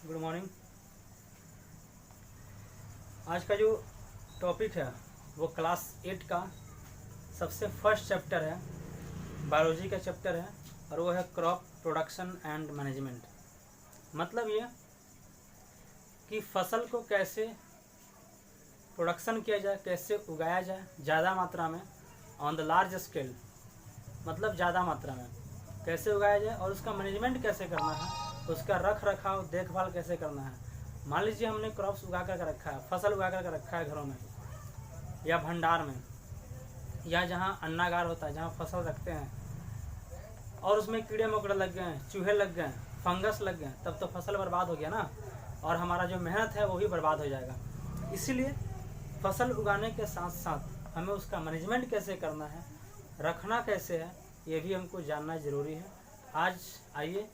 Good morning. आज का जो टॉपिक है वो क्लास 8 का सबसे फर्स्ट चैप्टर है, बायोलॉजी का चैप्टर है और वो है क्रॉप प्रोडक्शन एंड मैनेजमेंट। मतलब ये कि फसल को कैसे प्रोडक्शन किया जाए, कैसे उगाया जाए ज़्यादा मात्रा में, ऑन द लार्ज स्केल, मतलब ज़्यादा मात्रा में कैसे उगाया जाए और उसका मैनेजमेंट कैसे करना है, उसका रख रखाव देखभाल कैसे करना है। मान लीजिए हमने क्रॉप्स उगा कर रखा है, फसल उगा कर रखा है घरों में या भंडार में या जहाँ अन्नागार होता है जहाँ फसल रखते हैं, और उसमें कीड़े मकोड़े लग गए, चूहे लग गए, फंगस लग गए, तब तो फसल बर्बाद हो गया ना, और हमारा जो मेहनत है वो भी बर्बाद हो जाएगा। इसीलिए फसल उगाने के साथ साथ हमें उसका मैनेजमेंट कैसे करना है, रखना कैसे है, ये भी हमको जानना ज़रूरी है। आज आइए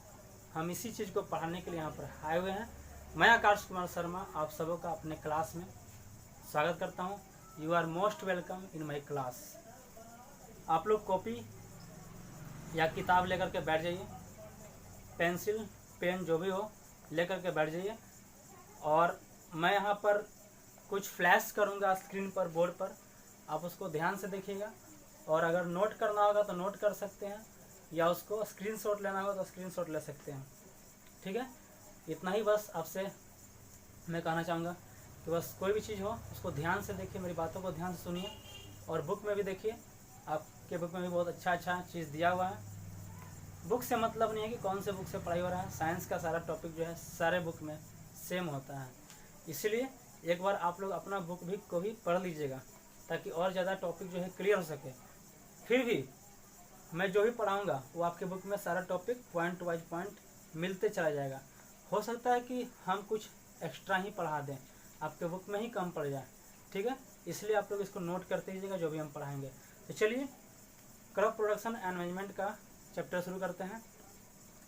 हम इसी चीज़ को पढ़ाने के लिए यहाँ पर आए हुए हैं। मैं आकाश कुमार शर्मा आप सबों का अपने क्लास में स्वागत करता हूँ। You are most welcome in my class. आप लोग कॉपी या किताब लेकर के बैठ जाइए, पेंसिल पेन जो भी हो लेकर के बैठ जाइए, और मैं यहाँ पर कुछ फ्लैश करूँगा स्क्रीन पर, बोर्ड पर, आप उसको ध्यान से देखिएगा। और अगर नोट करना होगा तो नोट कर सकते हैं, या उसको स्क्रीनशॉट लेना होगा तो स्क्रीनशॉट ले सकते हैं। ठीक है, इतना ही बस आपसे मैं कहना चाहूँगा कि बस कोई भी चीज़ हो उसको ध्यान से देखिए, मेरी बातों को ध्यान से सुनिए, और बुक में भी देखिए, आपके बुक में भी बहुत अच्छा चीज़ दिया हुआ है। बुक से मतलब नहीं है कि कौन से बुक से पढ़ाई हो रहा है, साइंस का सारा टॉपिक जो है सारे बुक में सेम होता है। इसीलिए एक बार आप लोग अपना बुक भी को भी पढ़ लीजिएगा ताकि और ज़्यादा टॉपिक जो है क्लियर हो सके। फिर भी मैं जो भी पढ़ाऊँगा वो आपके बुक में सारा टॉपिक पॉइंट वाइज पॉइंट मिलते चला जाएगा। हो सकता है कि हम कुछ एक्स्ट्रा ही पढ़ा दें, आपके बुक में ही कम पड़ जाए। ठीक है, इसलिए आप लोग इसको नोट करते रहिएगा जो भी हम पढ़ाएंगे। तो चलिए क्रॉप प्रोडक्शन एंड मैनेजमेंट का चैप्टर शुरू करते हैं।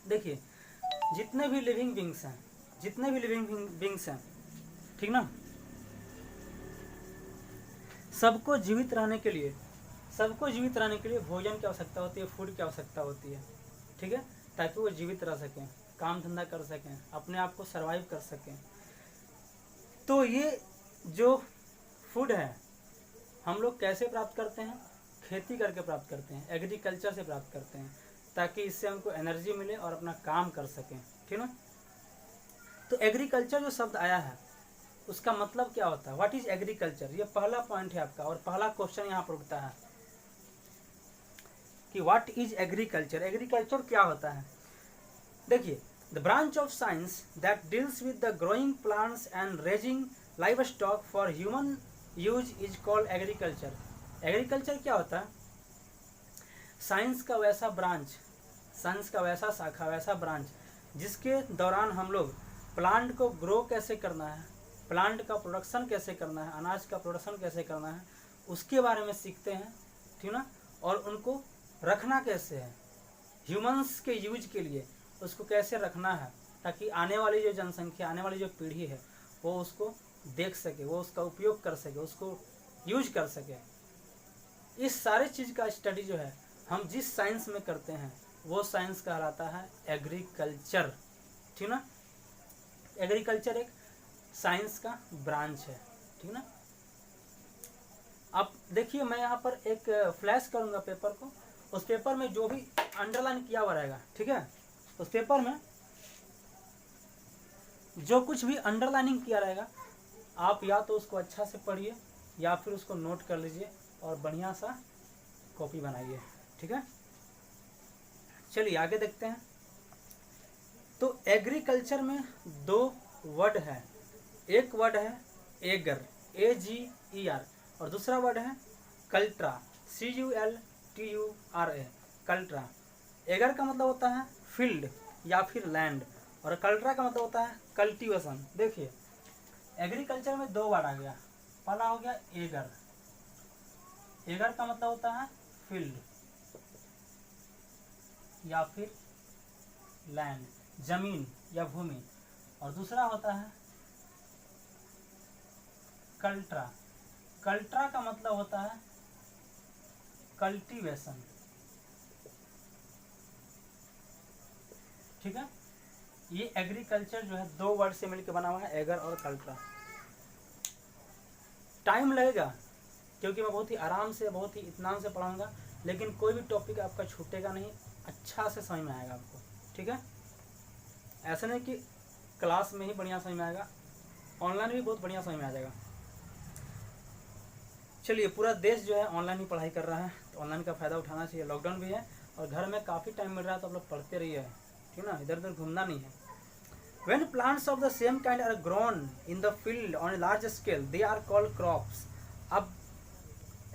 देखिए, जितने भी लिविंग बींग्स हैं, ठीक ना, सबको जीवित रहने के लिए भोजन की आवश्यकता होती है, फूड की आवश्यकता होती है। ठीक है, ताकि वो जीवित रह सकें, काम धंधा कर सकें, अपने आप को सर्वाइव कर सकें। तो ये जो फूड है हम लोग कैसे प्राप्त करते हैं? खेती करके प्राप्त करते हैं, एग्रीकल्चर से प्राप्त करते हैं, ताकि इससे हमको एनर्जी मिले और अपना काम कर सकें। ठीक ना, तो एग्रीकल्चर जो शब्द आया है उसका मतलब क्या होता है? What is agriculture? ये पहला पॉइंट है आपका, और पहला क्वेश्चन यहाँ पर उठता है कि व्हाट इज एग्रीकल्चर। एग्रीकल्चर क्या होता है? देखिए, the branch of science that deals with the growing plants and raising live stock for human use is called agriculture. Agriculture क्या होता है? साइंस का वैसा शाखा, वैसा ब्रांच जिसके दौरान हम लोग प्लांट को ग्रो कैसे करना है, प्लांट का प्रोडक्शन कैसे करना है, अनाज का प्रोडक्शन कैसे करना है, उसके बारे में सीखते हैं। ठीक ना, और उनको रखना कैसे है, ह्यूमंस के यूज के लिए उसको कैसे रखना है, ताकि आने वाली जो जनसंख्या, आने वाली जो पीढ़ी है वो उसको देख सके, वो उसका उपयोग कर सके, उसको यूज कर सके। इस सारे चीज़ का स्टडी जो है हम जिस साइंस में करते हैं वो साइंस कहलाता है एग्रीकल्चर। ठीक ना, एग्रीकल्चर एक साइंस का ब्रांच है। ठीक ना, अब देखिए मैं यहाँ पर एक फ्लैश करूँगा पेपर को, उस पेपर में जो भी अंडरलाइन किया हुआ रहेगा, ठीक है, उस पेपर में जो कुछ भी अंडरलाइनिंग किया रहेगा आप या तो उसको अच्छा से पढ़िए या फिर उसको नोट कर लीजिए और बढ़िया सा कॉपी बनाइए। ठीक है, चलिए आगे देखते हैं। तो एग्रीकल्चर में दो वर्ड है, एक वर्ड है एगर, AGER, और दूसरा वर्ड है कल्ट्रा, CULTURA, कल्ट्रा। एगर का मतलब होता है फील्ड या फिर लैंड, और कल्ट्रा का मतलब होता है कल्टीवेशन। देखिए, एग्रीकल्चर में दो वर्ड आ गया, पहला हो गया एगर। एगर का मतलब होता है फील्ड या फिर लैंड, जमीन या भूमि, और दूसरा होता है कल्ट्रा। कल्ट्रा का मतलब होता है कल्टीवेशन। ठीक है, ये एग्रीकल्चर जो है 2 वर्ड से मिलकर बना हुआ है, एगर और कल्ट्रा। टाइम लगेगा क्योंकि मैं बहुत ही आराम से, बहुत ही इत्मीनान से पढ़ाऊँगा, लेकिन कोई भी टॉपिक आपका छूटेगा नहीं, अच्छा से समझ में आएगा आपको, ठीक है। ऐसा नहीं कि क्लास में ही बढ़िया समझ में आएगा, ऑनलाइन भी बहुत बढ़िया समझ में आ जाएगा। चलिए, पूरा देश जो है ऑनलाइन ही पढ़ाई कर रहा है, तो ऑनलाइन का फ़ायदा उठाना चाहिए। लॉकडाउन भी है और घर में काफ़ी टाइम मिल रहा है, तो आप लोग पढ़ते रहिए, ठीक ना, इधर उधर घूमना नहीं है। When plants of the same kind are grown in the field on a large scale, they are called crops. अब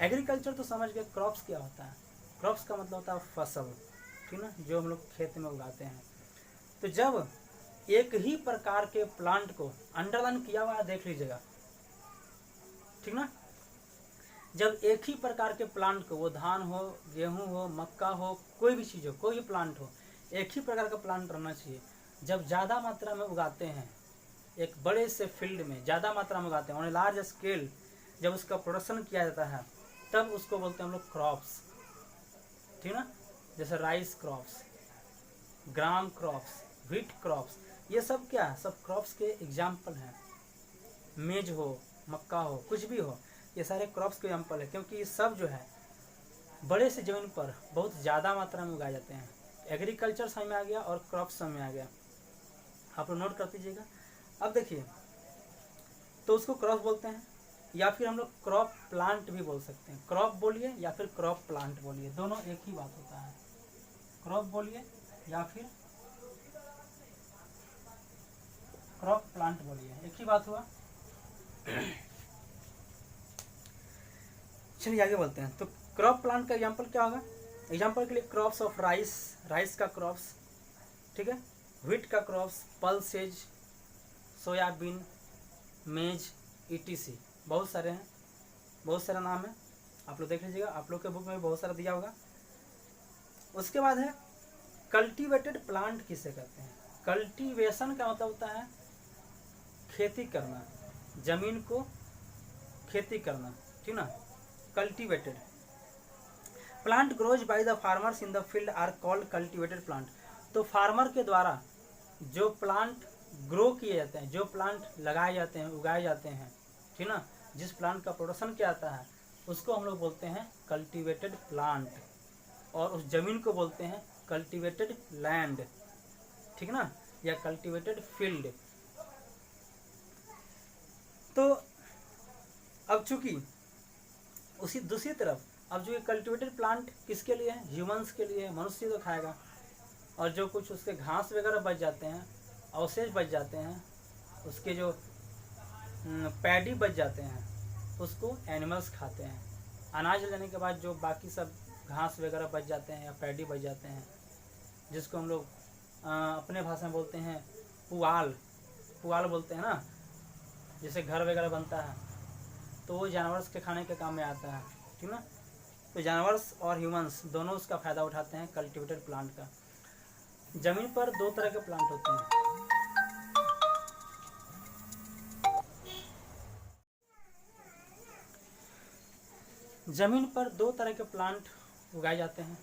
एग्रीकल्चर तो समझ गए, क्रॉप्स क्या होता है। क्रॉप्स का मतलब होता है फसल, ठीक ना, जो हम लोग खेत में उगाते हैं। तो जब एक ही प्रकार के प्लांट को, अंडरलाइन किया हुआ है देख लीजिएगा, ठीक ना, जब एक ही प्रकार के प्लांट को, वो धान हो, गेहूं हो, मक्का हो, कोई भी चीज़ हो, कोई भी प्लांट हो, एक ही प्रकार का प्लांट रहना चाहिए। जब ज़्यादा मात्रा में उगाते हैं, एक बड़े से फील्ड में ज़्यादा मात्रा में उगाते हैं, ऑन ए लार्ज स्केल, जब उसका प्रोडक्शन किया जाता है, तब उसको बोलते हैं हम लोग क्रॉप्स, ठीक ना। जैसे राइस क्रॉप्स, ग्राम क्रॉप्स, व्हीट क्रॉप्स, ये सब क्या है, सब क्रॉप्स के एग्जाम्पल हैं। मेज हो, मक्का हो, कुछ भी हो, ये सारे क्रॉप्स के एग्जाम्पल है, क्योंकि ये सब जो है बड़े से ज़मीन पर बहुत ज़्यादा मात्रा में उगाए जाते हैं। एग्रीकल्चर समझ में आ गया और क्रॉप्स समझ में आ गया, आप लोग नोट कर दीजिएगा। अब देखिए, तो उसको क्रॉप बोलते हैं, या फिर हम लोग क्रॉप प्लांट भी बोल सकते हैं। क्रॉप बोलिए या फिर क्रॉप प्लांट बोलिए, दोनों एक ही बात होता है। क्रॉप बोलिए या फिर क्रॉप प्लांट बोलिए, एक ही बात हुआ। चलिए आगे बोलते हैं। तो क्रॉप प्लांट का एग्जाम्पल क्या होगा? एग्जाम्पल के लिए क्रॉप्स ऑफ राइस, राइस का क्रॉप्स, ठीक है, व्हीट का क्रॉप्स, पल्सेज, सोयाबीन, मेज, ईटीसी, बहुत सारे हैं, बहुत सारा नाम है, आप लोग देख लीजिएगा, आप लोग के बुक में भी बहुत सारा दिया होगा। उसके बाद है कल्टीवेटेड प्लांट किसे कहते हैं? कल्टीवेशन का मतलब होता है खेती करना, जमीन को खेती करना, ठीक ना। Cultivated plant grows by the farmers in the field are called cultivated plant. तो फार्मर के द्वारा जो प्लांट ग्रो किए जाते हैं, जो प्लांट लगाए जाते हैं, उगाए जाते हैं, ठीक ना, जिस प्लांट का प्रोडक्शन किया जाता है, उसको हम लोग बोलते हैं कल्टीवेटेड प्लांट, और उस जमीन को बोलते हैं कल्टीवेटेड लैंड, ठीक ना, या कल्टीवेटेड फील्ड। तो अब चूंकि उसी दूसरी तरफ, अब जो ये कल्टीवेटेड प्लांट किसके लिए है? ह्यूमंस के लिए, मनुष्य तो खाएगा, और जो कुछ उसके घास वगैरह बच जाते हैं, अवशेष बच जाते हैं, उसके जो पैडी बच जाते हैं, उसको एनिमल्स खाते हैं। अनाज लेने के बाद जो बाकी सब घास वगैरह बच जाते हैं या पैडी बच जाते हैं, जिसको हम लोग अपने भाषा में बोलते हैं पुआल, पुआल बोलते हैं ना, जैसे घर वगैरह बनता है, तो वो जानवर के खाने के काम में आता है, ठीक ना। तो जानवर्स और ह्यूमंस दोनों उसका फ़ायदा उठाते हैं कल्टीवेटेड प्लांट का। जमीन पर दो तरह के प्लांट होते हैं, जमीन पर दो तरह के प्लांट उगाए जाते हैं।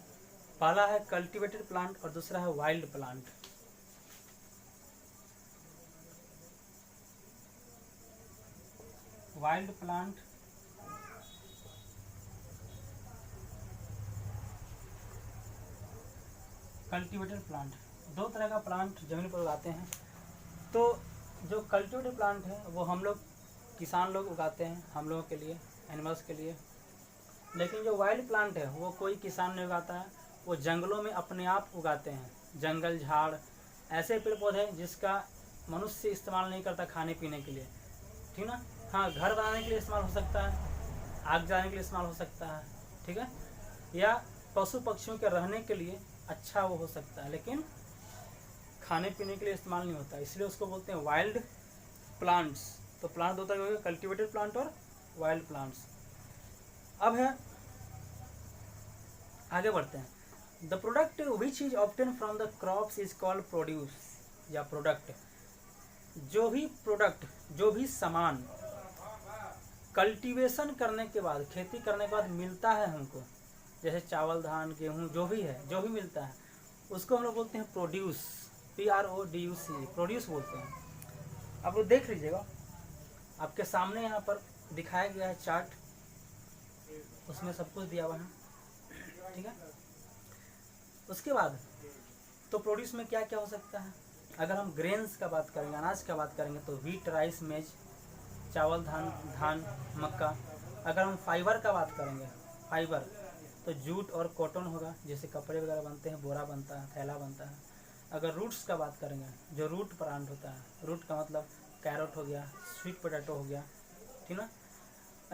पहला है कल्टीवेटेड प्लांट और दूसरा है wild plant. Wild plant cultivated plant, दो तरह का प्लांट जमीन पर उगाते हैं। तो जो कल्टीवेटेड प्लांट है वो हम लोग किसान लोग उगाते हैं, हम लोगों के लिए, एनिमल्स के लिए। लेकिन जो वाइल्ड प्लांट है वो कोई किसान नहीं उगाता है, वो जंगलों में अपने आप उगाते हैं। जंगल, झाड़, ऐसे पेड़ पौधे जिसका मनुष्य इस्तेमाल नहीं करता खाने पीने के लिए, ठीक ना। हाँ, घर बनाने के लिए इस्तेमाल हो सकता है, आग जलाने के लिए इस्तेमाल हो सकता है, ठीक है, या पशु पक्षियों के रहने के लिए अच्छा वो हो सकता है, लेकिन खाने पीने के लिए इस्तेमाल नहीं होता, इसलिए उसको बोलते हैं वाइल्ड प्लांट्स। तो प्लांट दो तरह के हो गए, कल्टीवेटेड प्लांट और वाइल्ड प्लांट्स। अब है, आगे बढ़ते हैं। The product which is obtain from the crops is called produce, या प्रोडक्ट। जो भी प्रोडक्ट, जो भी सामान कल्टीवेशन करने के बाद, खेती करने के बाद मिलता है हमको, जैसे चावल, धान, गेहूँ, जो भी है, जो भी मिलता है, उसको हम लोग बोलते हैं प्रोड्यूस, PRODUCE, प्रोड्यूस बोलते हैं। आप लोग देख लीजिएगा, आपके सामने यहाँ पर दिखाया गया है चार्ट, उसमें सब कुछ दिया हुआ है, ठीक है। उसके बाद तो प्रोड्यूस में क्या क्या हो सकता है। अगर हम ग्रेन्स का बात करेंगे, अनाज का बात करेंगे, तो व्हीट, राइस, मेज, चावल, धान, मक्का। अगर हम फाइबर का बात करेंगे, फाइबर, तो जूट और कॉटन होगा, जैसे कपड़े वगैरह बनते हैं, बोरा बनता है, थैला बनता है। अगर रूट्स का बात करेंगे, जो रूट प्लांट होता है, रूट का मतलब कैरेट हो गया, स्वीट पोटैटो हो गया, ठीक ना।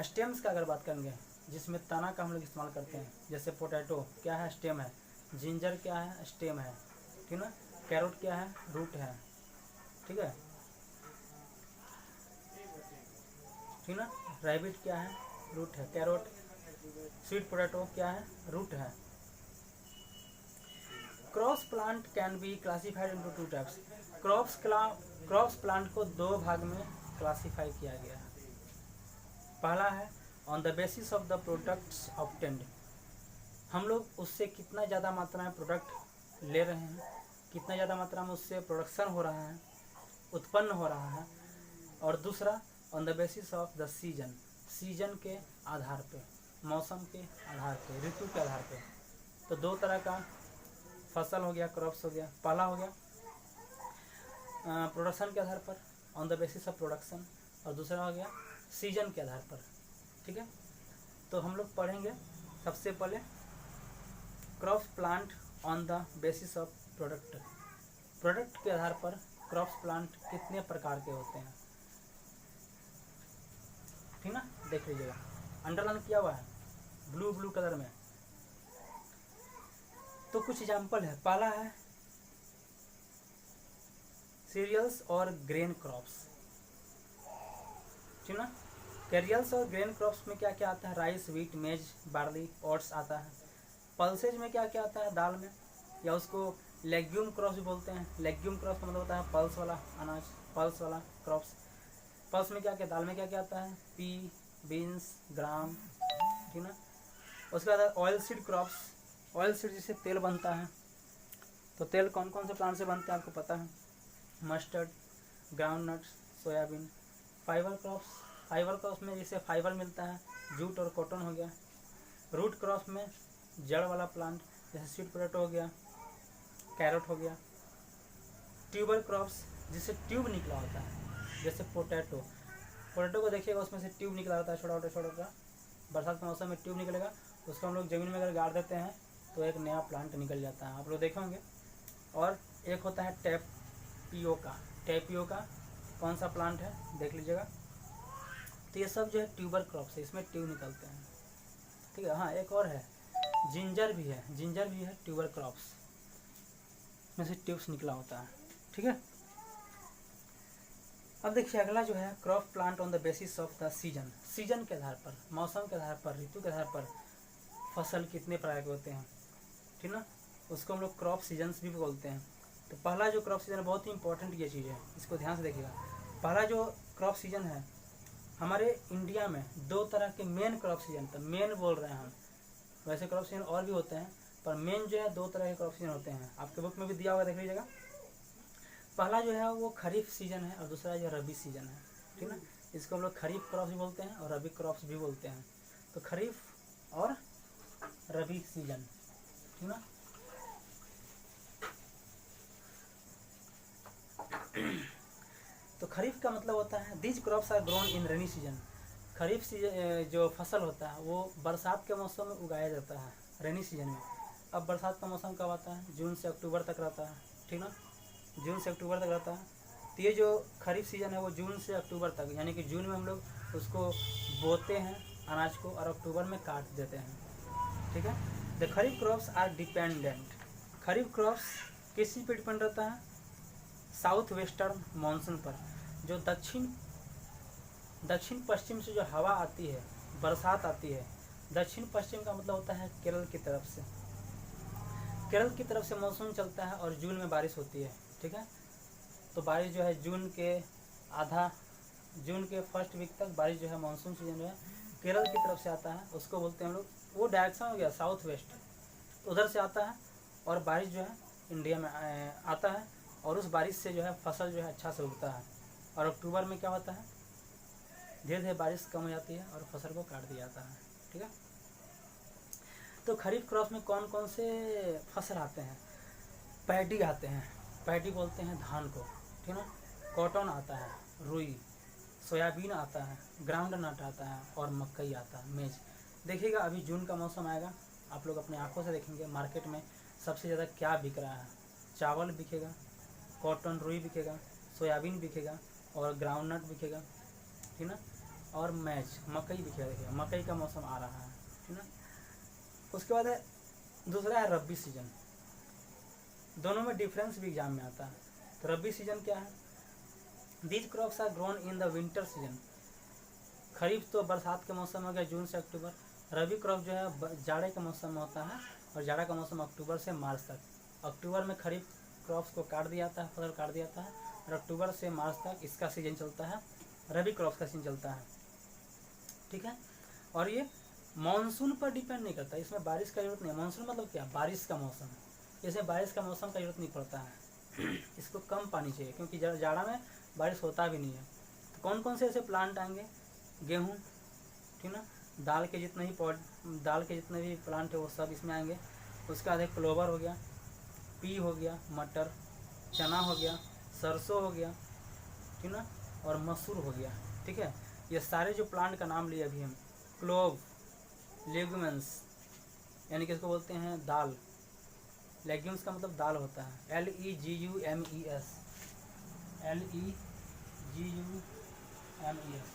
स्टेम्स का अगर बात करेंगे, जिसमें तना का हम लोग इस्तेमाल करते हैं, जैसे पोटैटो क्या है, स्टेम है। जिंजर क्या है, स्टेम है, ठीक ना। कैरेट क्या है, रूट है, ठीक है, ठीक ना। रैबिट क्या है, रूट है। कैरेट, स्वीट पोटैटो क्या है, रूट है। Cross plant can be classified into two types. Cross plant को दो भाग में क्लासिफाई किया गया है। पहला है on the basis of the products obtained, हम लोग उससे कितना ज़्यादा मात्रा में प्रोडक्ट ले रहे हैं, कितना ज़्यादा मात्रा में उससे प्रोडक्शन हो रहा है, उत्पन्न हो रहा है। और दूसरा on the basis of the season, season के आधार पे, मौसम के आधार पे, ऋतु के आधार पे। तो दो तरह का फसल हो गया, क्रॉप्स हो गया। पहला हो गया प्रोडक्शन के आधार पर, on the basis of production, और दूसरा हो गया सीजन के आधार पर, ठीक है। तो हम लोग पढ़ेंगे सबसे पहले crops plant on the basis of product. Product के आधार पर क्रॉप्स प्लांट कितने प्रकार के होते हैं, ठीक ना। देख लीजिएगा, अंडरलाइन किया हुआ है ब्लू कलर में। तो कुछ एग्जाम्पल है। पहला है सीरियल्स और ग्रेन क्रॉप्स, ठीक ना। कैरियल्स और ग्रेन क्रॉप्स में क्या क्या आता है, राइस, व्हीट, मेज, बार्ली, ओट्स आता है। पल्सेज में क्या क्या आता है, दाल में, या उसको लेग्यूम क्रॉप्स भी बोलते हैं। लेग्यूम क्रॉप्स का मतलब होता है पल्स वाला अनाज, पल्स वाला क्रॉप्स। पल्स में क्या क्या, दाल में क्या क्या आता है, पी, बीन्स, ग्राम, ठीक ना। उसके बाद oil seed crops, oil seed जिससे तेल बनता है। तो तेल कौन कौन से प्लांट से बनते हैं आपको पता है, mustard, ground nuts, soybean. Fibre crops, fibre crops में जैसे फाइबर मिलता है, जूट और कॉटन हो गया। रूट क्रॉप्स में जड़ वाला प्लांट, जैसे स्वीट पोटैटो हो गया, कैरेट हो गया। ट्यूबर क्रॉप्स, जिससे ट्यूब निकला होता है, जैसे पोटैटो को देखिएगा, उसमें से ट्यूब निकला होता है, छोटा छोटा। बरसात के मौसम में ट्यूब निकलेगा, उसको हम लोग ज़मीन में अगर गाड़ देते हैं तो एक नया प्लांट निकल जाता है, आप लोग देखे होंगे। और एक होता है टेपियोका। टेपियोका कौन सा प्लांट है, देख लीजिएगा। तो ये सब जो है ट्यूबर क्रॉप्स है, इसमें ट्यूब निकलते हैं, ठीक है। हाँ, एक और है, जिंजर भी है, जिंजर भी है ट्यूबर क्रॉप्स में से ट्यूब्स निकला होता है, ठीक है। अब देखिए अगला जो है crop plant on the basis of the season, season के आधार पर, मौसम के आधार पर, ऋतु के आधार पर फसल कितने प्रकार के होते हैं, ठीक ना। उसको हम लोग क्रॉप सीजन्स भी बोलते हैं। तो पहला जो क्रॉप सीजन है, बहुत ही इंपॉर्टेंट ये चीज़ है, इसको ध्यान से देखिएगा। पहला जो क्रॉप सीजन है हमारे इंडिया में, दो तरह के मेन क्रॉप सीजन, तो मेन बोल रहे हैं हम, वैसे क्रॉप सीजन और भी होते हैं, पर मेन जो है दो तरह के क्रॉप सीजन होते हैं। आपके बुक में भी दिया हुआ, देख लीजिएगा। पहला जो है वो खरीफ सीजन है और दूसरा जो रबी सीजन है, ठीक ना। इसको हम लोग खरीफ क्रॉप्स भी बोलते हैं और रबी क्रॉप्स भी बोलते हैं। तो खरीफ और रबी सीजन, ठीक ना। तो खरीफ का मतलब होता है these crops are grown in rainy season. Kharif season जो फसल होता है वो बरसात के मौसम में उगाया जाता है, रेनी सीजन में। अब बरसात का मौसम कब आता है, जून से अक्टूबर तक रहता है, ठीक ना, जून से अक्टूबर तक रहता है। तो ये जो खरीफ सीजन है वो जून से अक्टूबर तक, यानी कि जून में हम लोग उसको बोते हैं अनाज को और अक्टूबर में काट देते हैं, ठीक है। The kharif crops are dependent, kharif crops किस चीज़ पर डिपेंड रहता है, साउथ वेस्टर्न मानसून पर। जो दक्षिण पश्चिम से जो हवा आती है, बरसात आती है, दक्षिण पश्चिम का मतलब होता है केरल की तरफ से, केरल की तरफ से मानसून चलता है और जून में बारिश होती है, ठीक है। तो बारिश जो है जून के फर्स्ट वीक तक बारिश जो है, मानसून सीजन जो है केरल की तरफ से आता है, उसको बोलते हैं हम लोग, वो डायरेक्शन हो गया साउथ वेस्ट, उधर से आता है और बारिश जो है इंडिया में आता है और उस बारिश से जो है फसल जो है अच्छा से उगता है। और अक्टूबर में क्या होता है, धीरे धीरे बारिश कम हो जाती है और फसल को काट दिया जाता है। ठीक है, तो खरीफ क्रॉप में कौन कौन से फसल आते हैं? पैडी आते हैं, पैडी बोलते हैं धान को, ठीक है। कॉटन आता है, रुई, सोयाबीन आता है, ग्राउंड नट आता है और मकई आता है, मेज। देखिएगा अभी जून का मौसम आएगा, आप लोग अपने आंखों से देखेंगे मार्केट में सबसे ज़्यादा क्या बिक रहा है। चावल बिकेगा, कॉटन रुई बिकेगा, सोयाबीन बिकेगा और ग्राउंड नट बिकेगा, ठीक ना। और मैच मकई बिकेगा। देखिएगा मकई का मौसम आ रहा है, ठीक ना। उसके बाद है दूसरा है रब्बी सीजन। दोनों में डिफरेंस भी एग्जाम में आता है। तो रब्बी सीजन क्या है? These crops are grown in the winter season. Kharif तो बरसात के मौसम में हो गया जून से अक्टूबर। रबी क्रॉप जो है जाड़े के मौसम में होता है और जाड़ा का मौसम अक्टूबर से मार्च तक। अक्टूबर में खरीफ क्रॉप्स को काट दिया जाता है, फसल काट दिया जाता है और अक्टूबर से मार्च तक इसका सीजन चलता है, रबी क्रॉप्स का सीजन चलता है। ठीक है, और ये मानसून पर डिपेंड नहीं करता, इसमें बारिश का जरूरत नहीं है। मानसून मतलब क्या? बारिश का मौसम। इसमें बारिश का मौसम का जरूरत नहीं पड़ता है इसको कम पानी चाहिए क्योंकि जाड़ा में बारिश होता भी नहीं है। तो कौन कौन से ऐसे प्लांट आएंगे? गेहूँ, ठीक ना, दाल के जितने भी प्लांट है वो सब इसमें आएंगे। उसके बाद एक क्लोवर हो गया, पी हो गया, मटर, चना हो गया, सरसों हो गया, ठीक ना, और मसूर हो गया। ठीक है, ये सारे जो प्लांट का नाम लिए अभी हम, क्लोव, लेग्यूमेंस यानी कि इसको बोलते हैं दाल। लेग्यूम्स का मतलब दाल होता है, LEGUMES,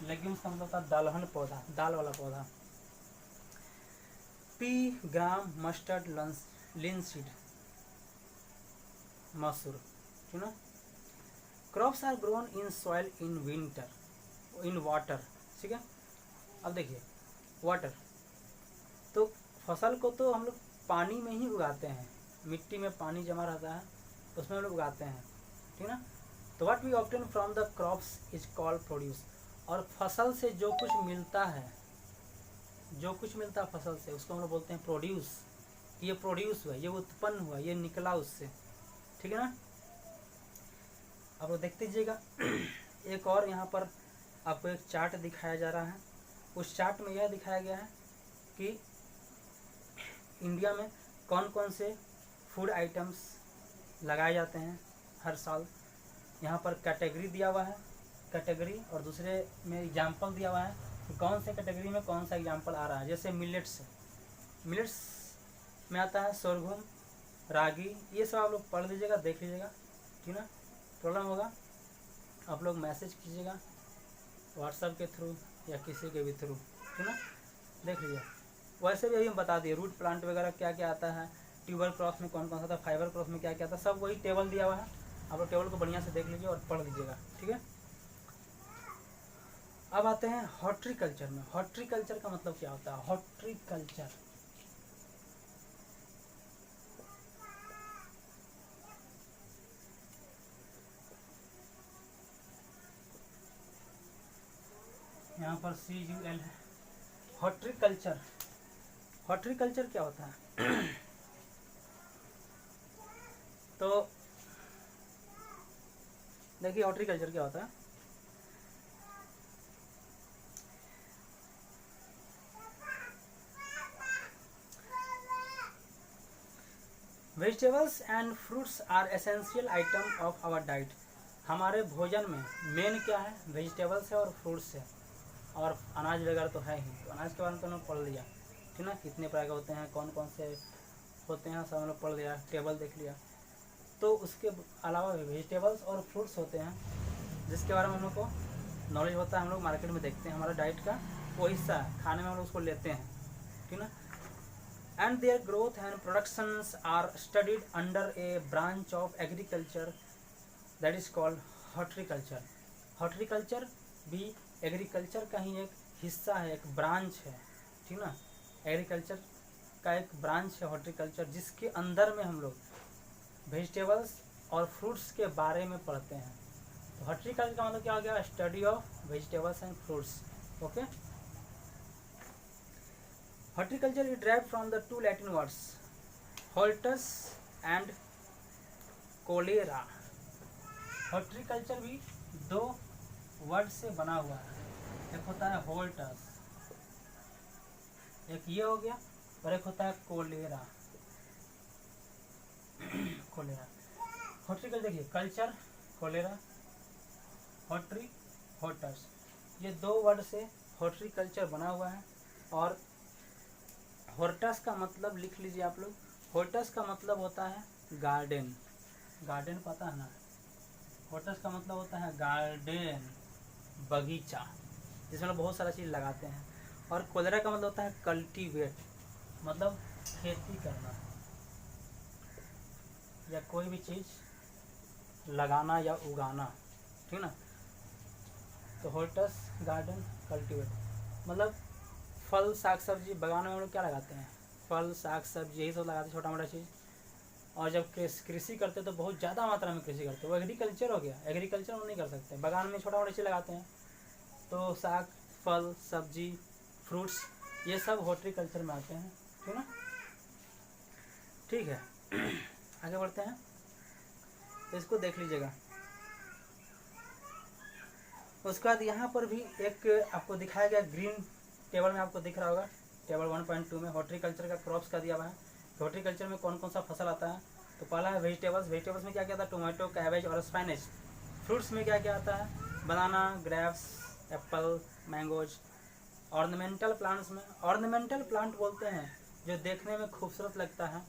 लेग्यूम्स का मतलब था दलहन पौधा, दाल वाला पौधा। पी, ग्राम, मस्टर्ड, लिनसीड, मसूर, ठीक ना। Crops are grown in soil in winter in water. ठीक है, अब देखिए वाटर, तो फसल को तो हम लोग पानी में ही उगाते हैं, मिट्टी में पानी जमा रहता है उसमें हम लोग उगाते हैं, ठीक ना। तो what we obtain from the crops is called produce. और फसल से जो कुछ मिलता है फसल से उसको हम लोग बोलते हैं प्रोड्यूस। ये प्रोड्यूस हुआ, ये उत्पन्न हुआ, ये निकला उससे, ठीक है ना। अब देखते जाइएगा एक और यहाँ पर आपको एक चार्ट दिखाया जा रहा है। उस चार्ट में यह दिखाया गया है कि इंडिया में कौन कौन से फूड आइटम्स लगाए जाते हैं हर साल। यहाँ पर कैटेगरी दिया हुआ है, कैटेगरी, और दूसरे में एग्जाम्पल दिया हुआ है कि कौन से कैटेगरी में कौन सा एग्जाम्पल आ रहा है। जैसे मिलेट्स में आता है सोरगुम, रागी, ये सब आप लोग पढ़ लीजिएगा, देख लीजिएगा, ठीक ना। प्रॉब्लम होगा आप लोग मैसेज कीजिएगा व्हाट्सएप के थ्रू या किसी के भी थ्रू, ठीक ना, देख लीजिए। वैसे भी अभी हम बता दिए रूट प्लांट वगैरह क्या क्या आता है, ट्यूबर क्रॉप्स में कौन कौन सा था, फाइबर क्रॉप्स में क्या क्या था, सब वही टेबल दिया हुआ है। आप लोग टेबल को बढ़िया से देख लीजिए और पढ़ लीजिएगा, ठीक है। अब आते हैं हॉर्टिकल्चर में। हॉर्टिकल्चर का मतलब क्या होता है? हॉर्टिकल्चर यहाँ पर CUL है। हॉर्टिकल्चर क्या होता है? तो देखिए हॉर्टिकल्चर क्या होता है। Vegetables and fruits are essential item of our diet. हमारे भोजन में मेन क्या है? वेजिटेबल्स है और फ्रूट्स है, और अनाज वगैरह तो है ही। तो अनाज के बारे में तो हमने पढ़ लिया, ठीक ना, कितने प्रकार के होते हैं, कौन कौन से होते हैं, सब हम लोग पढ़ लिया, टेबल देख लिया। तो उसके अलावा वेजिटेबल्स और फ्रूट्स होते हैं जिसके बारे में हम लोग को नॉलेज होता है, हम लोग मार्केट में देखते हैं, हमारा डाइट का वो हिस्सा है, खाने में हम लोग उसको लेते हैं, ठीक ना। And their growth and productions are studied under a branch of agriculture that is called horticulture. Horticulture भी एग्रीकल्चर का ही एक हिस्सा है, एक ब्रांच है, ठीक ना। एग्रीकल्चर का एक ब्रांच है हॉर्टिकल्चर, जिसके अंदर में हम लोग वेजिटेबल्स और फ्रूट्स के बारे में पढ़ते हैं। तो हॉर्टिकल्चर का मतलब क्या हो गया? Study of vegetables and fruits, okay. Horticulture is derived from the two Latin words hortus and cholera, horticulture भी दो वर्ड से बना हुआ है, एक होता है होल्टस, एक ये हो गया, और एक होता है कोलेरा। कोलेरा हॉर्टिकल्चर, देखिए कल्चर कोलेरा, हॉर्ट्री हॉर्टस, ये दो वर्ड से हॉर्टिकल्चर बना हुआ है। और हॉर्टस का मतलब लिख लीजिए आप लोग, हॉर्टस का मतलब होता है गार्डन, गार्डन पता है ना, हॉर्टस का मतलब होता है गार्डन, बगीचा, जिसमें लोग बहुत सारा चीज़ लगाते हैं। और कोलेरा का मतलब होता है कल्टीवेट, मतलब खेती करना या कोई भी चीज़ लगाना या उगाना, ठीक ना। तो हॉर्टस गार्डन कल्टीवेट मतलब फल साग सब्जी, बागान में हम लोग क्या लगाते हैं, फल साग सब्जी यही सब लगाते हैं, छोटा मोटा चीज़। और जब कृषि करते तो बहुत ज़्यादा मात्रा में कृषि करते, वो एग्रीकल्चर हो गया, एग्रीकल्चर हम नहीं कर सकते, बागान में छोटा मोटा चीज़ लगाते हैं। तो साग फल सब्जी फ्रूट्स ये सब हॉर्टिकल्चर में आते हैं, ठीक ना। ठीक है, आगे बढ़ते हैं, तो इसको देख लीजिएगा। उसके बाद यहाँ पर भी एक आपको दिखाया गया, ग्रीन टेबल में आपको दिख रहा होगा, टेबल 1.2 में हॉर्टिकल्चर का क्रॉप्स का दिया हुआ है, हॉर्टिकल्चर में कौन कौन सा फसल आता है। तो पहला है वेजिटेबल्स, वेजिटेबल्स में क्या क्या आता है, टोमेटो कैबेज और स्पाइनेच। फ्रूट्स में क्या क्या आता है, banana grapes Apple mangoes. Ornamental plants में, ऑर्नामेंटल प्लांट बोलते हैं जो देखने में खूबसूरत लगता है,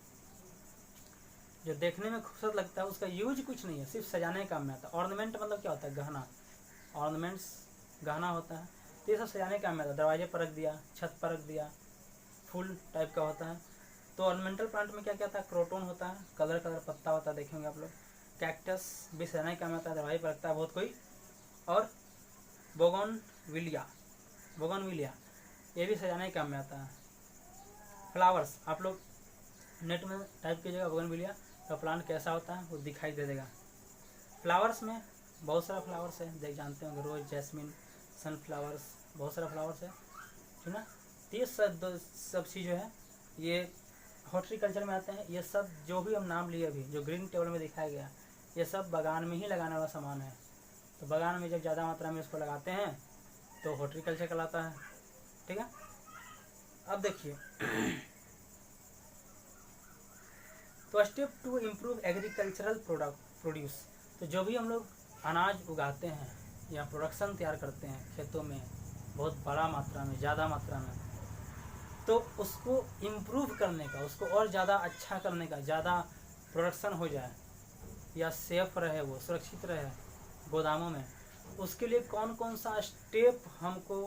जो देखने में खूबसूरत लगता है, उसका यूज कुछ नहीं है, सिर्फ सजाने काम में आता है। ऑर्नामेंट मतलब क्या होता है, गहना, ऑर्नामेंट्स गहना होता है, तो ये सब सजाने काम में आता है, दरवाजे पर रख दिया, छत पर रख दिया, फूल टाइप का होता है। तो ऑर्नामेंटल प्लांट में क्या क्या होता है, क्रोटोन होता है, कलर कलर पत्ता होता है, देखेंगे आप लोग। कैक्टस भी सजाने काम में आता है, दरवाजे पर रखता है बहुत कोई। और बोगनविलिया, बोगनविलिया ये भी सजाने के काम में आता है। फ्लावर्स आप लोग नेट में टाइप कीजिएगा बोगनविलिया का प्लांट कैसा होता है, वो दिखाई दे देगा। फ्लावर्स में बहुत सारा फ्लावर्स है, देख जानते होंगे, रोज जैस्मिन सनफ्लावर्स, बहुत सारा फ्लावर्स है, ठीक ना। तो ये सब चीज़ जो है ये हॉर्टिकल्चर में आते हैं। ये सब जो भी हम नाम लिए अभी, जो ग्रीन टेबल में दिखाया गया, ये सब बागान में ही लगाने वाला सामान है। तो बागान में जब ज़्यादा मात्रा में इसको लगाते हैं तो हॉर्टिकल्चर कहलाता है, ठीक है। अब देखिए, तो step to improve agricultural produce, तो जो भी हम लोग अनाज उगाते हैं या प्रोडक्शन तैयार करते हैं खेतों में बहुत बड़ा मात्रा में, ज़्यादा मात्रा में, तो उसको इम्प्रूव करने का, उसको और ज़्यादा अच्छा करने का, ज़्यादा प्रोडक्शन हो जाए या सेफ रहे, वो सुरक्षित रहे गोदामों में, उसके लिए कौन कौन सा स्टेप हमको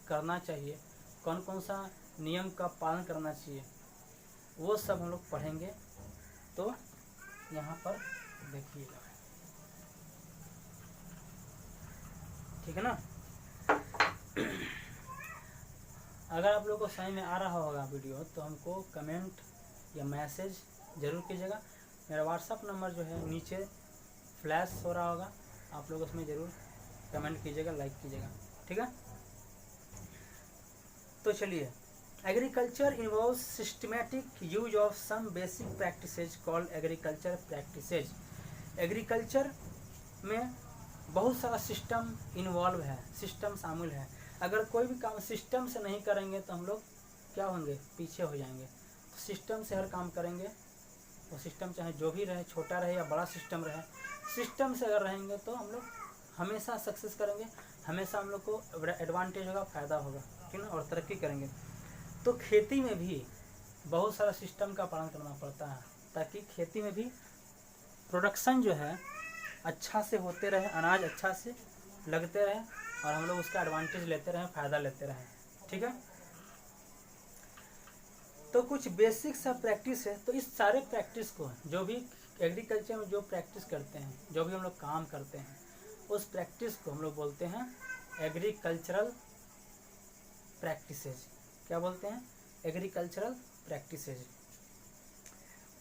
करना चाहिए, कौन कौन सा नियम का पालन करना चाहिए, वो सब हम लोग पढ़ेंगे। तो यहाँ पर देखिएगा, ठीक है ना। अगर आप लोगों को समझ में आ रहा होगा वीडियो तो हमको कमेंट या मैसेज ज़रूर कीजिएगा। मेरा व्हाट्सअप नंबर जो है नीचे फ्लैश हो रहा होगा, आप लोग उसमें ज़रूर कमेंट कीजिएगा, लाइक कीजिएगा, ठीक है। तो चलिए, agriculture involves systematic use of some basic practices called agriculture practices. Agriculture में बहुत सारा सिस्टम इन्वॉल्व है, सिस्टम शामिल है। अगर कोई भी काम सिस्टम से नहीं करेंगे तो हम लोग क्या होंगे, पीछे हो जाएंगे। तो सिस्टम से हर काम करेंगे, वो सिस्टम चाहे जो भी रहे, छोटा रहे या बड़ा सिस्टम रहे, सिस्टम से अगर रहेंगे तो हम लोग हमेशा सक्सेस करेंगे, हमेशा हम लोग को एडवांटेज होगा, फ़ायदा होगा, ठीक ना, और तरक्की करेंगे। तो खेती में भी बहुत सारा सिस्टम का पालन करना पड़ता है ताकि खेती में भी प्रोडक्शन जो है अच्छा से होते रहे, अनाज अच्छा से लगते रहे और हम लोग उसका एडवांटेज लेते रहें, फ़ायदा लेते रहें, ठीक है। तो कुछ बेसिक सा प्रैक्टिस है। तो इस सारे प्रैक्टिस को, जो भी एग्रीकल्चर में जो प्रैक्टिस करते हैं, जो भी हम लोग काम करते हैं, उस प्रैक्टिस को हम लोग बोलते हैं एग्रीकल्चरल प्रैक्टिसेज। क्या बोलते हैं, एग्रीकल्चरल प्रैक्टिसेज।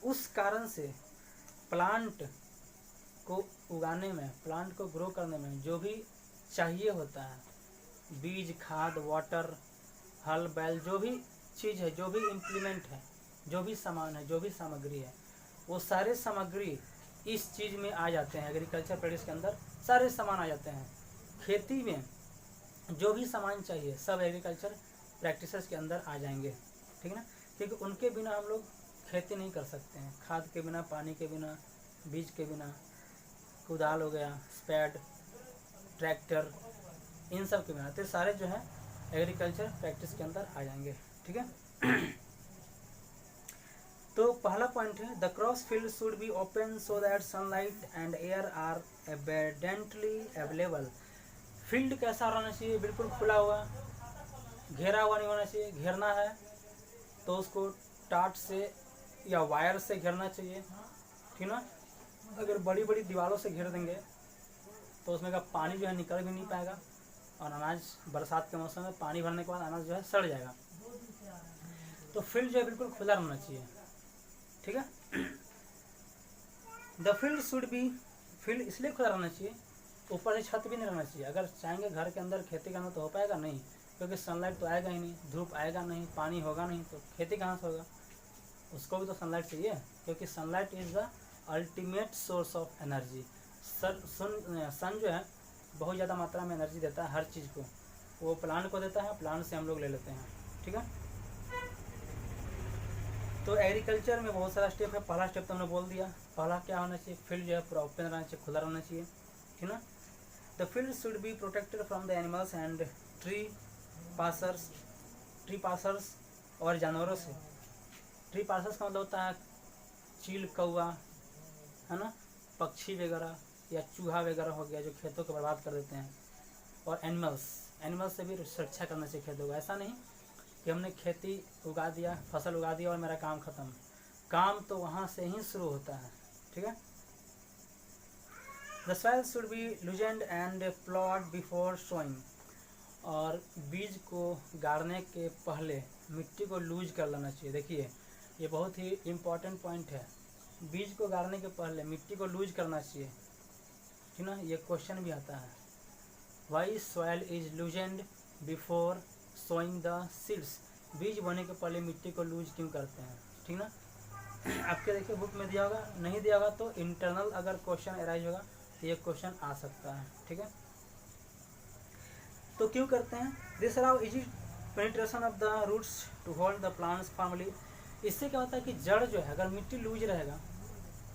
उस कारण से प्लांट को उगाने में, प्लांट को ग्रो करने में जो भी चाहिए होता है, बीज खाद वाटर हल बैल, जो भी चीज़ है, जो भी इम्प्लीमेंट है, जो भी सामान है, जो भी सामग्री है, वो सारे सामग्री इस चीज़ में आ जाते हैं, एग्रीकल्चर प्रैक्टिस के अंदर सारे सामान आ जाते हैं। खेती में जो भी सामान चाहिए सब एग्रीकल्चर प्रैक्टिसेस के अंदर आ जाएंगे, ठीक है ना, क्योंकि उनके बिना हम लोग खेती नहीं कर सकते हैं। खाद के बिना, पानी के बिना, बीज के बिना, कुदाल हो गया, स्पैड, ट्रैक्टर, इन सब के बिना, तो सारे जो है एग्रीकल्चर प्रैक्टिस के अंदर आ जाएंगे, ठीक है। तो पहला पॉइंट है, the cross field should be open so that sunlight and air are abundantly available. Field कैसा रहना चाहिए? बिल्कुल खुला हुआ, घेरा हुआ नहीं होना चाहिए। घेरना है तो उसको टाट से या वायर से घेरना चाहिए, ठीक ना। अगर बड़ी बड़ी दीवारों से घेर देंगे तो उसमें का पानी जो है निकल भी नहीं पाएगा, और अनाज बरसात के मौसम में पानी भरने के बाद अनाज जो है सड़ जाएगा। तो फील्ड जो है बिल्कुल खुला रहना चाहिए, ठीक है। The field should B, field इसलिए खुला रहना चाहिए, ऊपर से छत भी नहीं रहना चाहिए। अगर चाहेंगे घर के अंदर खेती करना तो हो पाएगा नहीं, क्योंकि सनलाइट तो आएगा ही नहीं, धूप आएगा नहीं, पानी होगा नहीं, तो खेती कहाँ से होगा? उसको भी तो सनलाइट चाहिए, क्योंकि sunlight is the ultimate source of energy. Sun जो है बहुत ज़्यादा मात्रा में एनर्जी देता है हर चीज़ को। वो प्लांट को देता है, प्लांट से हम लोग ले लेते हैं, ठीक है। तो एग्रीकल्चर में बहुत सारा स्टेप है। पहला स्टेप तो हमने बोल दिया। पहला क्या होना चाहिए? फील्ड जो है पूरा ओपन रहना चाहिए, खुला रहना चाहिए, ठीक ना। The field should be protected from the animals and tree passers और जानवरों से। ट्री पासर्स का मतलब होता है चील, कौआ, है ना, पक्षी वगैरह या चूहा वगैरह हो गया जो खेतों को बर्बाद कर देते हैं। और एनिमल्स से भी सुरक्षा करना चाहिए खेतों को। ऐसा नहीं कि हमने खेती उगा दिया, फसल उगा दिया और मेरा काम ख़त्म। काम तो वहाँ से ही शुरू होता है, ठीक है। The soil should be loosened and ploughed before sowing. और बीज को गाड़ने के पहले मिट्टी को लूज कर लेना चाहिए। देखिए ये बहुत ही इम्पोर्टेंट पॉइंट है। बीज को गाड़ने के पहले मिट्टी को लूज करना चाहिए, ठीक ना। ये क्वेश्चन भी आता है, why soil is loosened before sowing the seeds. बीज बोने के पहले मिट्टी को लूज क्यों करते हैं, ठीक ना। आपके देखिए बुक में दिया होगा, नहीं दिया होगा तो इंटरनल अगर क्वेश्चन अराइज होगा तो ये क्वेश्चन आ सकता है, ठीक है। तो क्यों करते हैं? This allow easy penetration of the roots to hold the plants firmly. इससे क्या होता है कि जड़ जो है, अगर मिट्टी लूज रहेगा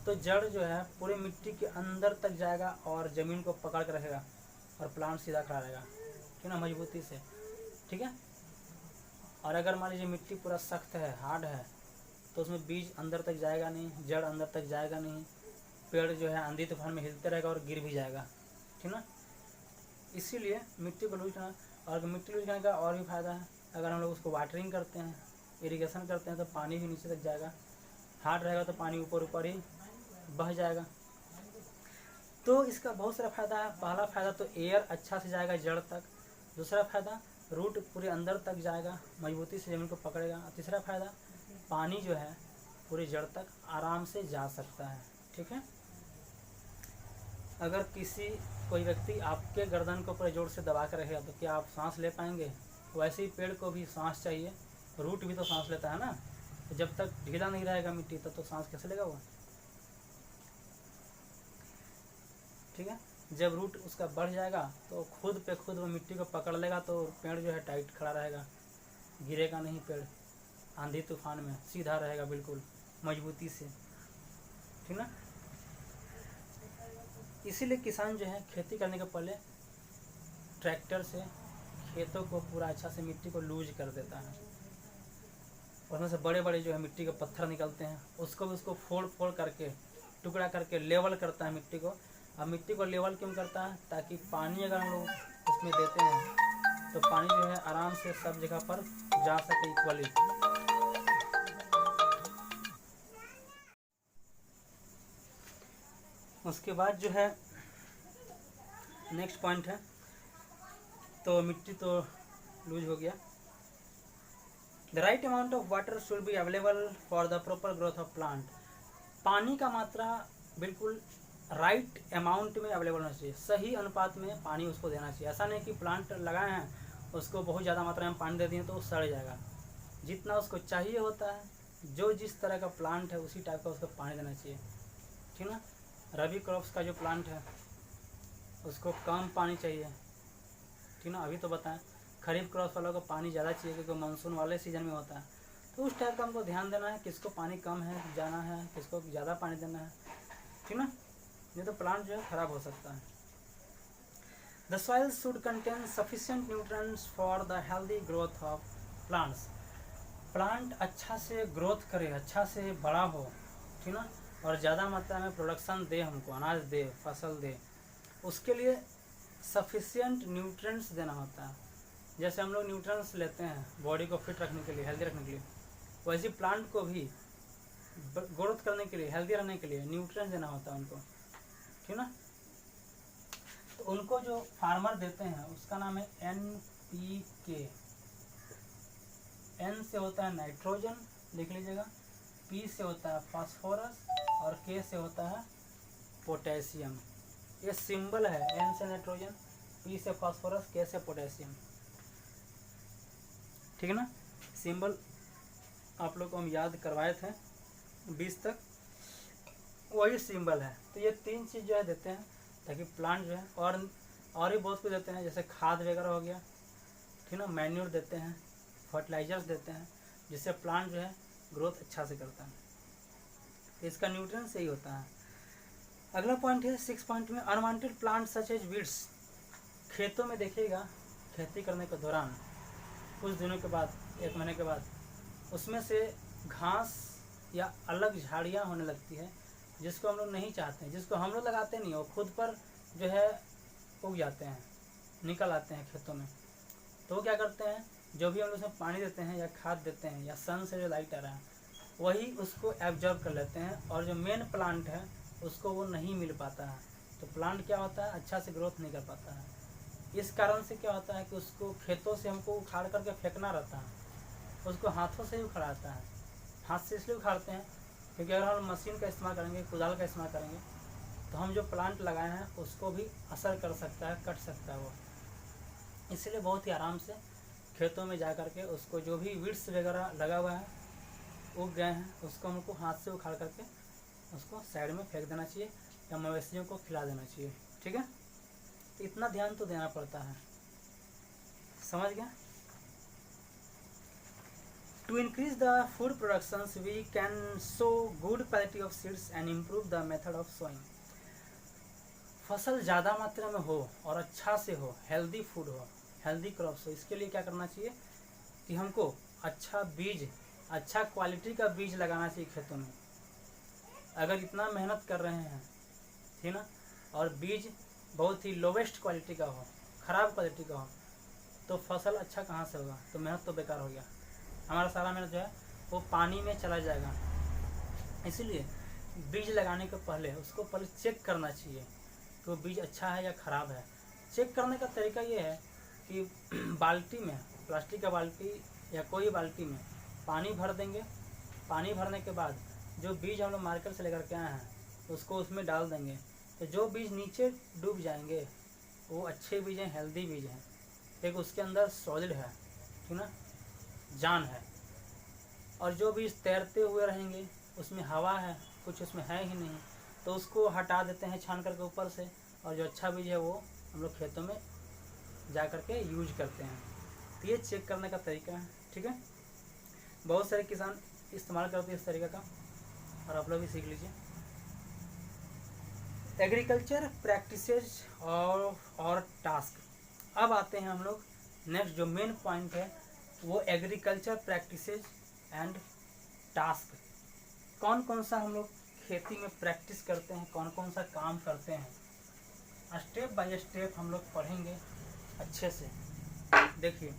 तो जड़ जो है पूरे मिट्टी के अंदर तक जाएगा और ज़मीन को पकड़ कर रखेगा और प्लांट सीधा खड़ा रहेगा, ठीक ना, मजबूती से, ठीक है। और अगर मान लीजिए मिट्टी पूरा सख्त है, हार्ड है, तो उसमें बीज अंदर तक जाएगा नहीं, जड़ अंदर तक जाएगा नहीं, पेड़ जो है आंधी तूफान में हिलते रहेगा और गिर भी जाएगा, ठीक ना। इसीलिए मिट्टी को लूज करना। और मिट्टी लूज करने का और भी फ़ायदा है, अगर हम लोग उसको वाटरिंग करते हैं, इरिगेशन करते हैं, तो पानी भी नीचे तक जाएगा। हार्ड रहेगा तो पानी ऊपर ऊपर ही बह जाएगा। तो इसका बहुत सारा फ़ायदा है। पहला फ़ायदा तो एयर अच्छा से जाएगा जड़ तक। दूसरा फ़ायदा रूट पूरे अंदर तक जाएगा, मजबूती से ज़मीन को पकड़ेगा। तीसरा फ़ायदा पानी जो है पूरी जड़ तक आराम से जा सकता है, ठीक है। अगर कोई व्यक्ति आपके गर्दन को पूरे जोर से दबा कर रहेगा तो क्या आप सांस ले पाएंगे? वैसे ही पेड़ को भी सांस चाहिए, रूट भी तो सांस लेता है ना। जब तक ढीला नहीं रहेगा मिट्टी तब तो सांस कैसे लेगा वो, ठीक है। जब रूट उसका बढ़ जाएगा तो खुद पे खुद वो मिट्टी को पकड़ लेगा, तो पेड़ जो है टाइट खड़ा रहेगा, गिरेगा नहीं पेड़ आंधी तूफान में, सीधा रहेगा बिल्कुल मजबूती से, ठीक ना। इसीलिए किसान जो है खेती करने के पहले ट्रैक्टर से खेतों को पूरा अच्छा से मिट्टी को लूज कर देता है। उसमें से बड़े बड़े जो है मिट्टी के पत्थर निकलते हैं, उसको भी उसको फोड़ करके टुकड़ा करके लेवल करता है मिट्टी को। अब मिट्टी को लेवल क्यों करता है? ताकि पानी अगर हम लोग उसमें देते हैं तो पानी जो है आराम से सब जगह पर जा सके इक्वली। उसके बाद जो है नेक्स्ट पॉइंट है, तो मिट्टी तो लूज हो गया। The right amount of water should be available for the proper growth of plant. पानी का मात्रा बिल्कुल राइट अमाउंट में अवेलेबल होना चाहिए, सही अनुपात में पानी उसको देना चाहिए। ऐसा नहीं कि प्लांट लगाए हैं उसको बहुत ज़्यादा मात्रा में पानी दे दिए तो वो सड़ जाएगा। जितना उसको चाहिए होता है, जो जिस तरह का प्लांट है उसी टाइप का उसको पानी देना चाहिए, ठीक ना। रबी क्रॉप्स का जो प्लांट है उसको कम पानी चाहिए, ठीक ना। अभी तो बताएं खरीफ क्रॉप्स वालों को पानी ज़्यादा चाहिए क्योंकि मानसून वाले सीजन में होता है, तो उस टाइप का हमको ध्यान देना है, किसको पानी कम है जाना है, किसको ज़्यादा पानी देना है, ठीक ना। नहीं तो प्लांट जो है ख़राब हो सकता है। The soil should contain sufficient nutrients for the healthy growth of plants. Plant अच्छा से ग्रोथ करे, अच्छा से बड़ा हो, ठीक ना, और ज़्यादा मात्रा में प्रोडक्शन दे, हमको अनाज दे, फसल दे, उसके लिए सफिशिएंट न्यूट्रिएंट्स देना होता है। जैसे हम लोग न्यूट्रिएंट्स लेते हैं बॉडी को फिट रखने के लिए, हेल्दी रखने के लिए, वैसे प्लांट को भी ग्रोथ करने के लिए, हेल्दी रहने के लिए न्यूट्रिएंट्स देना होता है उनको, ठीक ना। तो उनको जो फार्मर देते हैं उसका नाम है NPK। N से होता है नाइट्रोजन, लिख लीजिएगा, P से होता है फास्फोरस और K से होता है पोटेशियम। ये सिंबल है, N से नाइट्रोजन, P से फास्फोरस, K से पोटेशियम, ठीक है ना। सिंबल आप लोग को हम याद करवाए थे 20 तक, वही सिंबल है। तो ये 3 चीज़ जो है देते हैं ताकि प्लांट जो है, और भी बहुत कुछ देते हैं, जैसे खाद वगैरह हो गया, ठीक ना, मैन्यूर देते हैं, फर्टिलाइजर्स देते हैं, जिससे प्लांट जो है ग्रोथ अच्छा से करता है। तो इसका न्यूट्रिएंट्स यही होता है। अगला पॉइंट है 6 पॉइंट में, unwanted plant such as weeds. खेतों में देखिएगा, खेती करने के दौरान कुछ दिनों के बाद, 1 महीने के बाद, उसमें से घास या अलग झाड़ियाँ होने लगती है, जिसको हम लोग नहीं चाहते हैं, जिसको हम लोग लगाते नहीं, वो खुद पर जो है उग जाते हैं, निकल आते हैं खेतों में। तो वो क्या करते हैं, जो भी हम लोग उसमें पानी देते हैं या खाद देते हैं या सन से जो लाइट आ रहा है वही उसको एब्जॉर्ब कर लेते हैं, और जो मेन प्लांट है उसको वो नहीं मिल पाता है। तो प्लांट क्या होता है, अच्छा से ग्रोथ नहीं कर पाता है। इस कारण से क्या होता है कि उसको खेतों से हमको उखाड़ करके फेंकना रहता है, उसको हाथों से ही उखाड़ाता है। हाथ से इसलिए उखाड़ते हैं क्योंकि अगर हम मशीन का इस्तेमाल करेंगे, कुदाल का इस्तेमाल करेंगे, तो हम जो प्लांट लगाए हैं उसको भी असर कर सकता है, कट सकता है वो। इसलिए बहुत ही आराम से खेतों में जा करके उसको जो भी वीड्स वगैरह लगा हुआ है, उग गए हैं, उसको हमको हाथ से उखाड़ करके उसको साइड में फेंक देना चाहिए या मवेशियों को खिला देना चाहिए, ठीक है। तो इतना ध्यान तो देना पड़ता है, समझ गया। To increase the food productions, we can sow good quality of seeds and improve the method of sowing. फसल ज़्यादा मात्रा में हो और अच्छा से हो, हेल्दी फूड हो, हेल्दी क्रॉप्स हो, इसके लिए क्या करना चाहिए कि हमको अच्छा बीज, अच्छा क्वालिटी का बीज लगाना चाहिए खेतों में। अगर इतना मेहनत कर रहे हैं, ठीक ना, और बीज बहुत ही लोवेस्ट क्वालिटी का हो, ख़राब क्वालिटी का हो, तो फसल अच्छा कहाँ से होगा, तो मेहनत तो बेकार हो गया, हमारा सारा मेहनत जो है वो पानी में चला जाएगा। इसीलिए बीज लगाने के पहले उसको पहले चेक करना चाहिए कि वो बीज अच्छा है या ख़राब है। चेक करने का तरीका ये है कि बाल्टी में, प्लास्टिक का बाल्टी या कोई बाल्टी में पानी भर देंगे। पानी भरने के बाद जो बीज हम लोग मार्केट से लेकर के आए हैं उसको उसमें डाल देंगे, तो जो बीज नीचे डूब जाएंगे वो अच्छे बीज हैं, हेल्दी बीज हैं, एक उसके अंदर सॉलिड है, ठीक ना, जान है। और जो बीज तैरते हुए रहेंगे उसमें हवा है, कुछ उसमें है ही नहीं, तो उसको हटा देते हैं छान करके ऊपर से, और जो अच्छा बीज है वो हम लोग खेतों में जा करके यूज करते हैं। तो ये चेक करने का तरीका है, ठीक है। बहुत सारे किसान इस्तेमाल करते हैं इस तरीके का, और आप लोग भी सीख लीजिए। एग्रीकल्चर प्रैक्टिसेज और टास्क। अब आते हैं हम लोग नेक्स्ट, जो मेन पॉइंट है वो एग्रीकल्चर प्रैक्टिसेज एंड टास्क। कौन कौन सा हम लोग खेती में प्रैक्टिस करते हैं, कौन कौन सा काम करते हैं, स्टेप बाय स्टेप हम लोग पढ़ेंगे अच्छे से। देखिए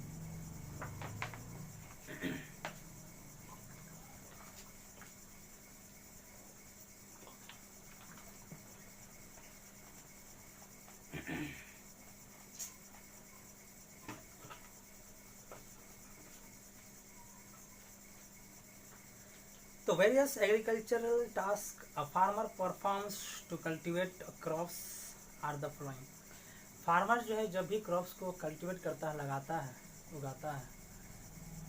तो various agricultural task a farmer performs to cultivate crops are the following. Farmer जो है जब भी क्रॉप्स को कल्टिवेट करता है, लगाता है, उगाता है,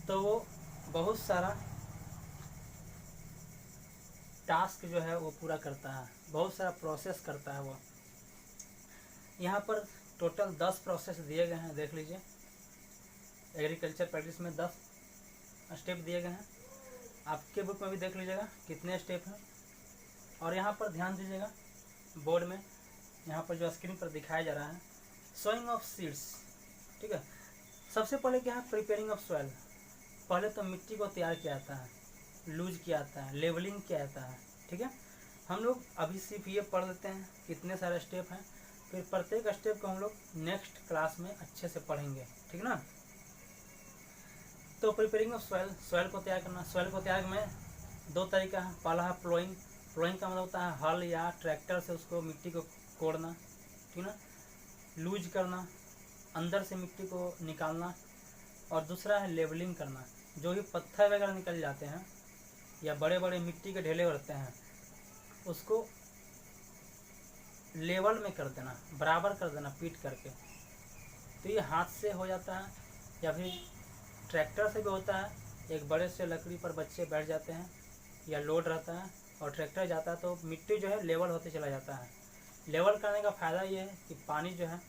तो वो बहुत सारा टास्क जो है वो पूरा करता है, बहुत सारा प्रोसेस करता है वो। यहाँ पर टोटल 10 प्रोसेस दिए गए हैं, देख लीजिए। एग्रीकल्चर प्रैक्टिस में 10 स्टेप दिए गए हैं, आपके बुक में भी देख लीजिएगा कितने स्टेप हैं। और यहाँ पर ध्यान दीजिएगा बोर्ड में, यहाँ पर जो स्क्रीन पर दिखाया जा रहा है सोइंग ऑफ सीड्स, ठीक है। सबसे पहले क्या है, प्रिपेयरिंग ऑफ सॉइल। पहले तो मिट्टी को तैयार किया जाता है, लूज किया जाता है, लेवलिंग किया जाता है, ठीक है। हम लोग अभी सिर्फ ये पढ़ लेते हैं कितने सारे स्टेप हैं, फिर प्रत्येक स्टेप को हम लोग नेक्स्ट क्लास में अच्छे से पढ़ेंगे, ठीक ना। तो प्रिपेयरिंग ऑफ सॉइल, सॉइल को तैयार करना। सॉइल को तैयार में 2 तरीका है। पहला है प्लोइंग। प्लोइंग का मतलब होता है हल या ट्रैक्टर से उसको मिट्टी को कोड़ना, ठीक ना, लूज करना, अंदर से मिट्टी को निकालना। और दूसरा है लेवलिंग करना, जो भी पत्थर वगैरह निकल जाते हैं या बड़े बड़े मिट्टी के ढेले होते हैं उसको लेवल में कर देना, बराबर कर देना पीट करके। तो ये हाथ से हो जाता है या फिर ट्रैक्टर से भी होता है। एक बड़े से लकड़ी पर बच्चे बैठ जाते हैं या लोड रहता है और ट्रैक्टर जाता है तो मिट्टी जो है लेवल होते चला जाता है। लेवल करने का फ़ायदा ये है कि पानी जो है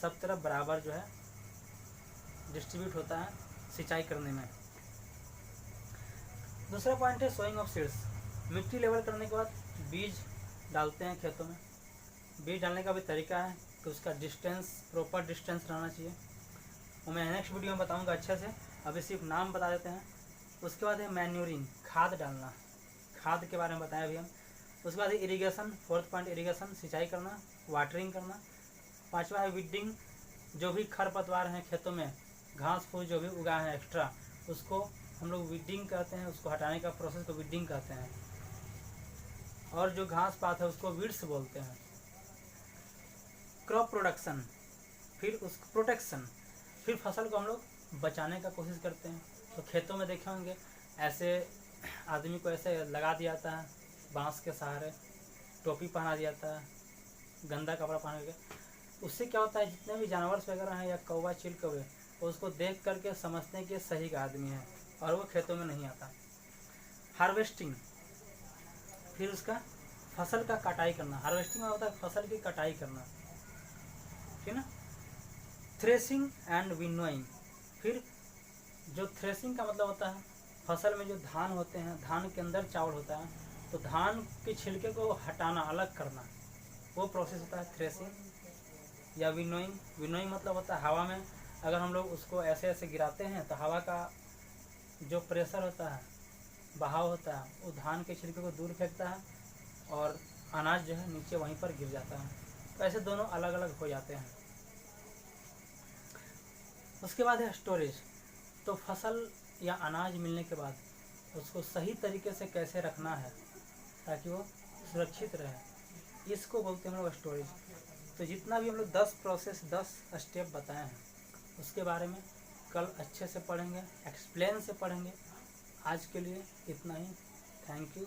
सब तरफ बराबर जो है डिस्ट्रीब्यूट होता है सिंचाई करने में। दूसरा पॉइंट है सोइंग ऑफ सीड्स। मिट्टी लेवल करने के बाद बीज डालते हैं खेतों में। बीज डालने का भी तरीका है कि उसका डिस्टेंस, प्रॉपर डिस्टेंस रहना चाहिए, वो मैं नेक्स्ट वीडियो में बताऊंगा अच्छे से। अभी सिर्फ नाम बता देते हैं। उसके बाद है मैन्यूरिंग, खाद डालना, खाद के बारे में बताया अभी हम। उसके बाद है इरिगेशन, 4th पॉइंट इरिगेशन, सिंचाई करना, वाटरिंग करना। 5वां है वीडिंग, जो भी खरपतवार हैं खेतों में, घास फूस जो भी उगा है एक्स्ट्रा, उसको हम लोग वीडिंग कहते हैं, उसको हटाने का प्रोसेस को वीडिंग कहते हैं। और जो घास पात है उसको वीड्स बोलते हैं। क्रॉप प्रोडक्शन, फिर उस प्रोटेक्शन, फिर फसल को हम लोग बचाने का कोशिश करते हैं। तो खेतों में देखे होंगे ऐसे आदमी को ऐसे लगा दिया जाता है बांस के सहारे, टोपी पहना दिया जाता है, गंदा कपड़ा पहन के। उससे क्या होता है, जितने भी जानवर वगैरह हैं या कौवा चिल कौवे, उसको देख करके समझते हैं कि सही का आदमी है और वो खेतों में नहीं आता। हार्वेस्टिंग, फिर उसका फसल का कटाई करना। हार्वेस्टिंग में होता है फसल की कटाई करना, ठीक ना। थ्रेसिंग एंड विनोइंग, फिर जो थ्रेसिंग का मतलब होता है फसल में जो धान होते हैं, धान के अंदर चावल होता है, तो धान के छिलके को हटाना, अलग करना, वो प्रोसेस होता है थ्रेसिंग। या विनोइंग, विनोइंग मतलब होता है हवा में अगर हम लोग उसको ऐसे ऐसे गिराते हैं तो हवा का जो प्रेशर होता है, बहाव होता है, वो धान के छिलके को दूर फेंकता है और अनाज जो है नीचे वहीं पर गिर जाता है। तो ऐसे दोनों अलग अलग हो जाते हैं। उसके बाद है स्टोरेज। तो फसल या अनाज मिलने के बाद उसको सही तरीके से कैसे रखना है ताकि वो सुरक्षित रहे, इसको बोलते हैं हम लोग स्टोरेज। तो जितना भी हम लोग 10 प्रोसेस, 10 स्टेप बताए हैं उसके बारे में कल अच्छे से पढ़ेंगे, एक्सप्लेन से पढ़ेंगे। आज के लिए इतना ही। Thank you.